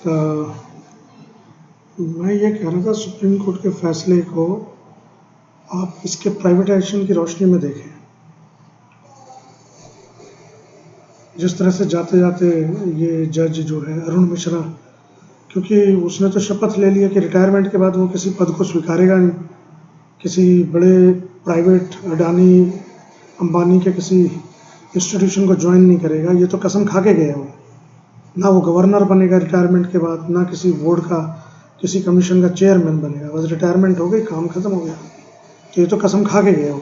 तो मैं ये कह रहा था सुप्रीम कोर्ट के फैसले को आप इसके प्राइवेटाइजेशन की रोशनी में देखें। जिस तरह से जाते जाते ये जज जो है अरुण मिश्रा, क्योंकि उसने तो शपथ ले लिया कि रिटायरमेंट के बाद वो किसी पद को स्वीकारेगा नहीं, किसी बड़े प्राइवेट अडानी अंबानी के किसी इंस्टीट्यूशन को ज्वाइन नहीं करेगा। ये तो कसम खा के गया वो, ना वो गवर्नर बनेगा रिटायरमेंट के बाद, ना किसी बोर्ड का किसी कमीशन का चेयरमैन बनेगा। बस रिटायरमेंट हो गई, काम खत्म हो गया। तो ये तो कसम खा के गया वो।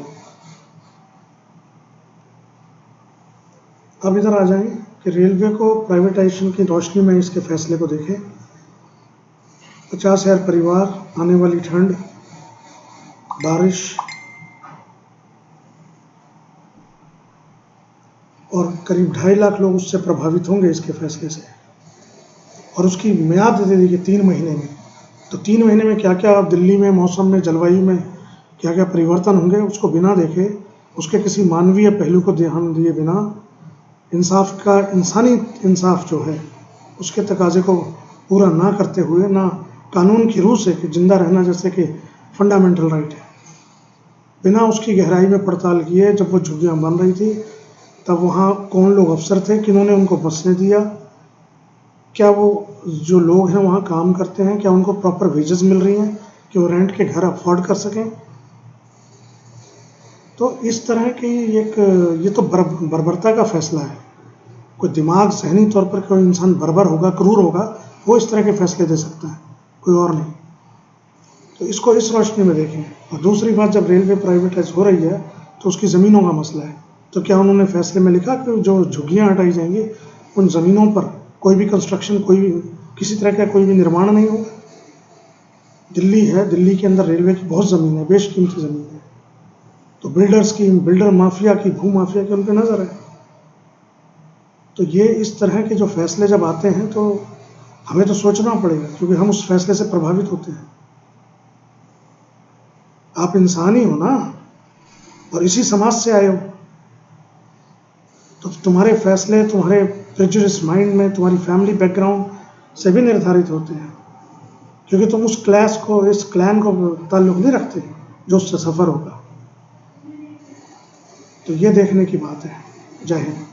अब इधर आ जाएं कि रेलवे को प्राइवेटाइजेशन की रोशनी में इसके फैसले को देखें। 50,000 परिवार, आने वाली ठंड, बारिश और करीब 2.5 लाख लोग उससे प्रभावित होंगे इसके फैसले से। और उसकी म्याद दे दी कि 3 महीने में। तो 3 महीने में क्या क्या दिल्ली में मौसम में जलवायु में क्या क्या परिवर्तन होंगे, उसको बिना देखे, उसके किसी मानवीय पहलू को ध्यान दिए बिना, इंसाफ का इंसानी इंसाफ जो है उसके तकाजे को पूरा ना करते हुए, ना कानून की रूह से कि जिंदा रहना जैसे कि फंडामेंटल राइट है, बिना उसकी गहराई में पड़ताल किए, जब वो झुग्गियाँ बन रही थी तब वहाँ कौन लोग अफसर थे, किन्होंने उनको बसने दिया, क्या वो जो लोग हैं वहाँ काम करते हैं, क्या उनको प्रॉपर वेजेस मिल रही हैं कि वो रेंट के घर अफोर्ड कर सकें। तो इस तरह की ये तो बर्बरता का फैसला है। कोई दिमाग ज़हनी तौर पर कोई इंसान बर्बर होगा, क्रूर होगा, वो इस तरह के फैसले दे सकता है, कोई और नहीं। तो इसको इस रोशनी में देखें। और दूसरी बात, जब रेलवे प्राइवेटाइज हो रही है तो उसकी ज़मीनों का मसला है। तो क्या उन्होंने फैसले में लिखा कि जो झुग्गियाँ हटाई जाएंगी उन ज़मीनों पर कोई भी कंस्ट्रक्शन, कोई भी किसी तरह का कोई भी निर्माण नहीं होगा? दिल्ली है, दिल्ली के अंदर रेलवे की बहुत ज़मीन है, बेशकीमती ज़मीन है। तो बिल्डर माफिया की, भू माफिया की उन पर नज़र है। तो ये इस तरह के जो फैसले जब आते हैं तो हमें तो सोचना पड़ेगा, क्योंकि हम उस फैसले से प्रभावित होते हैं। आप इंसान ही हो ना, और इसी समाज से आए हो। तो तुम्हारे फैसले तुम्हारे प्रेजुडिस माइंड में, तुम्हारी फैमिली बैकग्राउंड से भी निर्धारित होते हैं, क्योंकि तुम उस क्लास को, इस क्लैन को ताल्लुक नहीं रखते जो उससे सफ़र होगा। तो ये देखने की बात है। जय हिंद।